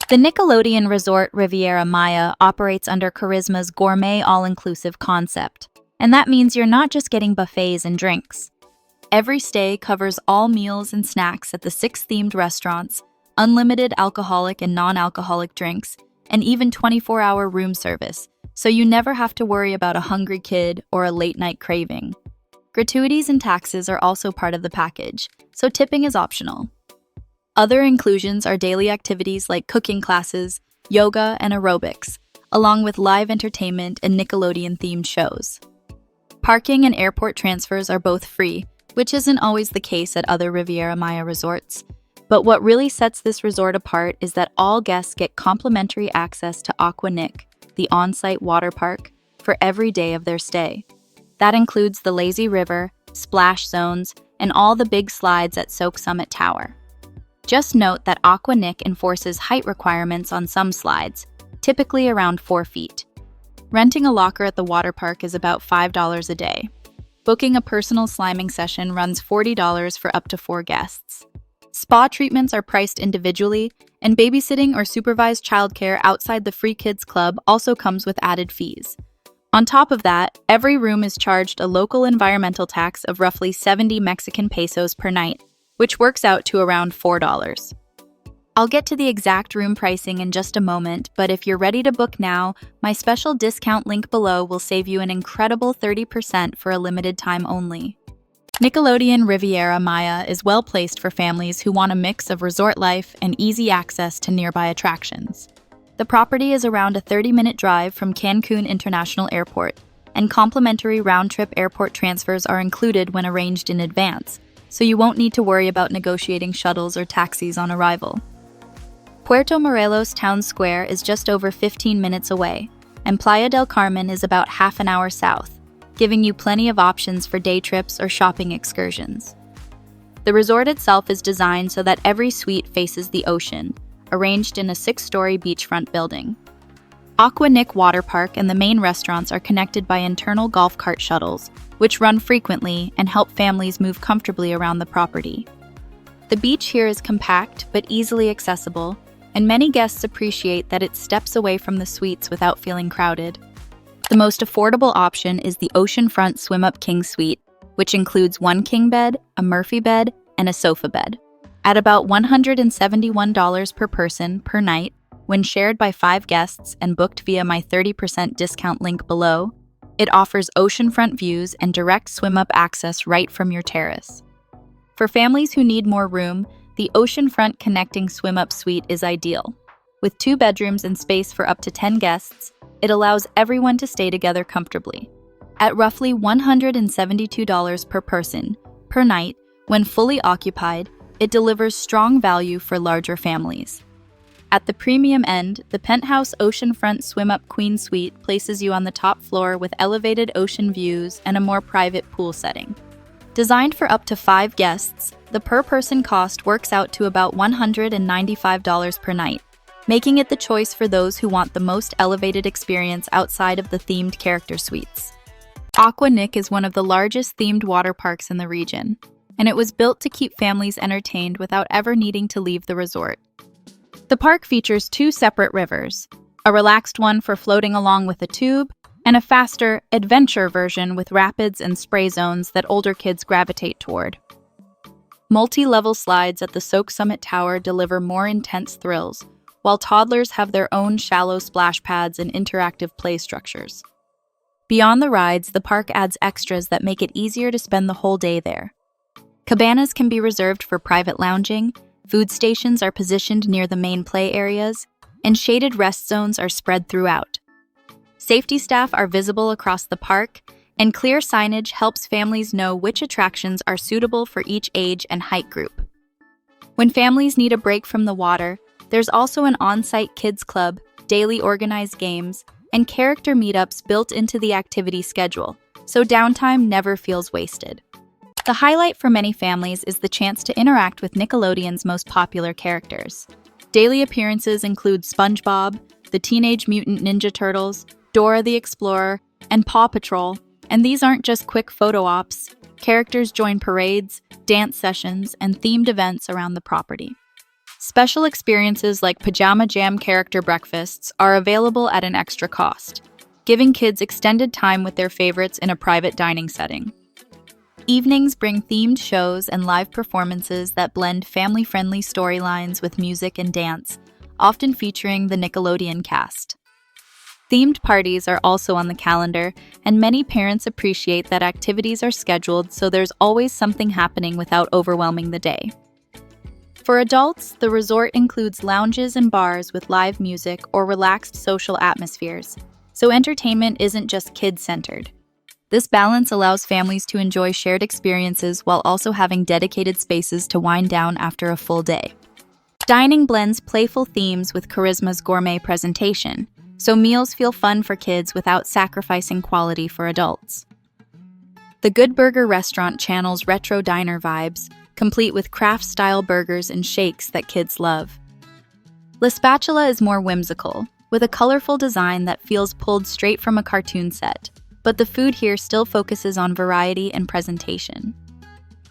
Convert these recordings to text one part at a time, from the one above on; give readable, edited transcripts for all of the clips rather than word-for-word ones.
The Nickelodeon Resort Riviera Maya operates under Charisma's gourmet all-inclusive concept, and that means you're not just getting buffets and drinks. Every stay covers all meals and snacks at the 6 themed restaurants, unlimited alcoholic and non-alcoholic drinks, and even 24-hour room service, so you never have to worry about a hungry kid or a late-night craving. Gratuities and taxes are also part of the package, so tipping is optional. Other inclusions are daily activities like cooking classes, yoga, and aerobics, along with live entertainment and Nickelodeon-themed shows. Parking and airport transfers are both free, which isn't always the case at other Riviera Maya resorts. But what really sets this resort apart is that all guests get complimentary access to Aqua, the on-site water park, for every day of their stay. That includes the lazy river, splash zones, and all the big slides at Soak Summit Tower. Just note that Aqua enforces height requirements on some slides, typically around 4 feet. Renting a locker at the water park is about $5 a day. Booking a personal sliming session runs $40 for up to 4 guests. Spa treatments are priced individually, and babysitting or supervised childcare outside the Free Kids Club also comes with added fees. On top of that, every room is charged a local environmental tax of roughly 70 Mexican pesos per night, which works out to around $4. I'll get to the exact room pricing in just a moment, but if you're ready to book now, my special discount link below will save you an incredible 30% for a limited time only. Nickelodeon Riviera Maya is well placed for families who want a mix of resort life and easy access to nearby attractions. The property is around a 30-minute drive from Cancun International Airport, and complimentary round-trip airport transfers are included when arranged in advance, so you won't need to worry about negotiating shuttles or taxis on arrival. Puerto Morelos Town Square is just over 15 minutes away, and Playa del Carmen is about half an hour south, giving you plenty of options for day trips or shopping excursions. The resort itself is designed so that every suite faces the ocean, arranged in a 6-story beachfront building. Aqua Waterpark and the main restaurants are connected by internal golf cart shuttles, which run frequently and help families move comfortably around the property. The beach here is compact but easily accessible, and many guests appreciate that it steps away from the suites without feeling crowded. The most affordable option is the Oceanfront Swim-Up King Suite, which includes 1 king bed, a Murphy bed, and a sofa bed. At about $171 per person per night, when shared by 5 guests and booked via my 30% discount link below, it offers oceanfront views and direct swim-up access right from your terrace. For families who need more room, the oceanfront connecting swim-up suite is ideal. With 2 bedrooms and space for up to 10 guests, it allows everyone to stay together comfortably. At roughly $172 per person per night, when fully occupied, it delivers strong value for larger families. At the premium end, the penthouse oceanfront swim-up queen suite places you on the top floor with elevated ocean views and a more private pool setting. Designed for up to 5 guests, the per-person cost works out to about $195 per night, making it the choice for those who want the most elevated experience outside of the themed character suites. Aqua is one of the largest themed water parks in the region, and it was built to keep families entertained without ever needing to leave the resort. The park features 2 separate rivers, a relaxed one for floating along with a tube, and a faster, adventure version with rapids and spray zones that older kids gravitate toward. Multi-level slides at the Soak Summit Tower deliver more intense thrills, while toddlers have their own shallow splash pads and interactive play structures. Beyond the rides, the park adds extras that make it easier to spend the whole day there. Cabanas can be reserved for private lounging, food stations are positioned near the main play areas, and shaded rest zones are spread throughout. Safety staff are visible across the park, and clear signage helps families know which attractions are suitable for each age and height group. When families need a break from the water, there's also an on-site kids club, daily organized games, and character meetups built into the activity schedule, so downtime never feels wasted. The highlight for many families is the chance to interact with Nickelodeon's most popular characters. Daily appearances include SpongeBob, the Teenage Mutant Ninja Turtles, Dora the Explorer, and Paw Patrol, and these aren't just quick photo ops. Characters join parades, dance sessions, and themed events around the property. Special experiences like pajama jam character breakfasts are available at an extra cost, giving kids extended time with their favorites in a private dining setting. Evenings bring themed shows and live performances that blend family-friendly storylines with music and dance, often featuring the Nickelodeon cast. Themed parties are also on the calendar, and many parents appreciate that activities are scheduled so there's always something happening without overwhelming the day. For adults, the resort includes lounges and bars with live music or relaxed social atmospheres, so entertainment isn't just kid-centered. This balance allows families to enjoy shared experiences while also having dedicated spaces to wind down after a full day. Dining blends playful themes with Charisma's gourmet presentation, so meals feel fun for kids without sacrificing quality for adults. The Good Burger restaurant channels retro diner vibes, complete with craft-style burgers and shakes that kids love. La Spatula is more whimsical, with a colorful design that feels pulled straight from a cartoon set, but the food here still focuses on variety and presentation.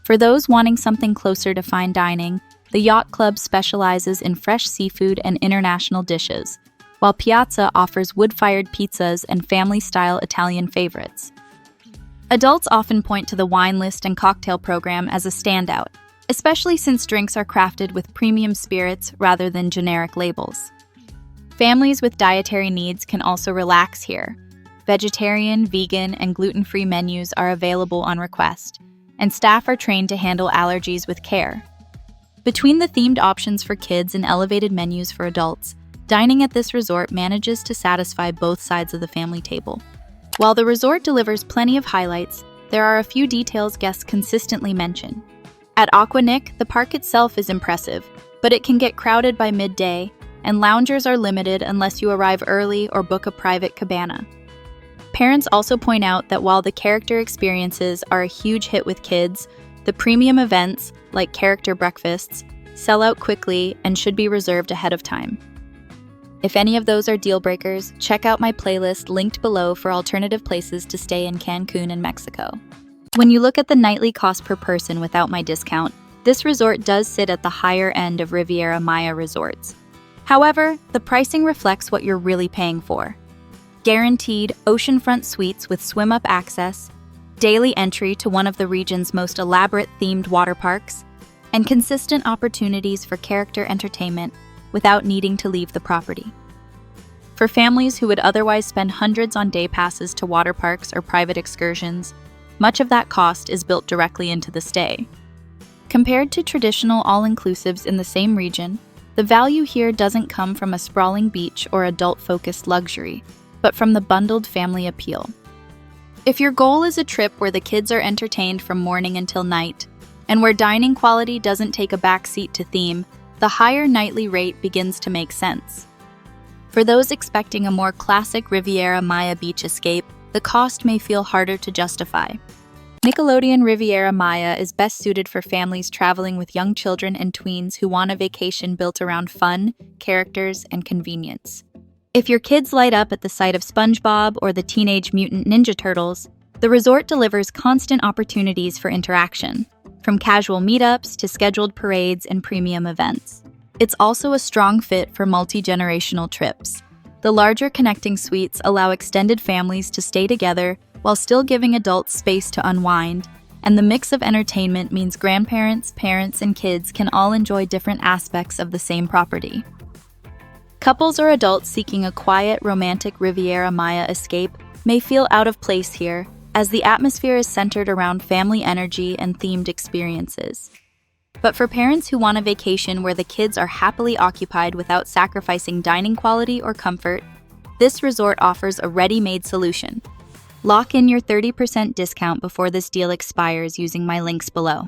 For those wanting something closer to fine dining, the Yacht Club specializes in fresh seafood and international dishes, while Piazza offers wood-fired pizzas and family-style Italian favorites. Adults often point to the wine list and cocktail program as a standout, especially since drinks are crafted with premium spirits rather than generic labels. Families with dietary needs can also relax here. Vegetarian, vegan, and gluten-free menus are available on request, and staff are trained to handle allergies with care. Between the themed options for kids and elevated menus for adults, dining at this resort manages to satisfy both sides of the family table. While the resort delivers plenty of highlights, there are a few details guests consistently mention. At Aqua, the park itself is impressive, but it can get crowded by midday, and loungers are limited unless you arrive early or book a private cabana. Parents also point out that while the character experiences are a huge hit with kids, the premium events, like character breakfasts, sell out quickly and should be reserved ahead of time. If any of those are deal breakers, check out my playlist linked below for alternative places to stay in Cancun and Mexico. When you look at the nightly cost per person without my discount, this resort does sit at the higher end of Riviera Maya resorts. However, the pricing reflects what you're really paying for. Guaranteed oceanfront suites with swim-up access, daily entry to one of the region's most elaborate themed water parks, and consistent opportunities for character entertainment without needing to leave the property. For families who would otherwise spend hundreds on day passes to water parks or private excursions, much of that cost is built directly into the stay. Compared to traditional all-inclusives in the same region, the value here doesn't come from a sprawling beach or adult-focused luxury, but from the bundled family appeal. If your goal is a trip where the kids are entertained from morning until night, and where dining quality doesn't take a backseat to theme, the higher nightly rate begins to make sense. For those expecting a more classic Riviera Maya beach escape, the cost may feel harder to justify. Nickelodeon Riviera Maya is best suited for families traveling with young children and tweens who want a vacation built around fun, characters, and convenience. If your kids light up at the sight of SpongeBob or the Teenage Mutant Ninja Turtles, the resort delivers constant opportunities for interaction, from casual meetups to scheduled parades and premium events. It's also a strong fit for multi-generational trips. The larger connecting suites allow extended families to stay together while still giving adults space to unwind, and the mix of entertainment means grandparents, parents, and kids can all enjoy different aspects of the same property. Couples or adults seeking a quiet, romantic Riviera Maya escape may feel out of place here, as the atmosphere is centered around family energy and themed experiences. But for parents who want a vacation where the kids are happily occupied without sacrificing dining quality or comfort, this resort offers a ready-made solution. Lock in your 30% discount before this deal expires using my links below.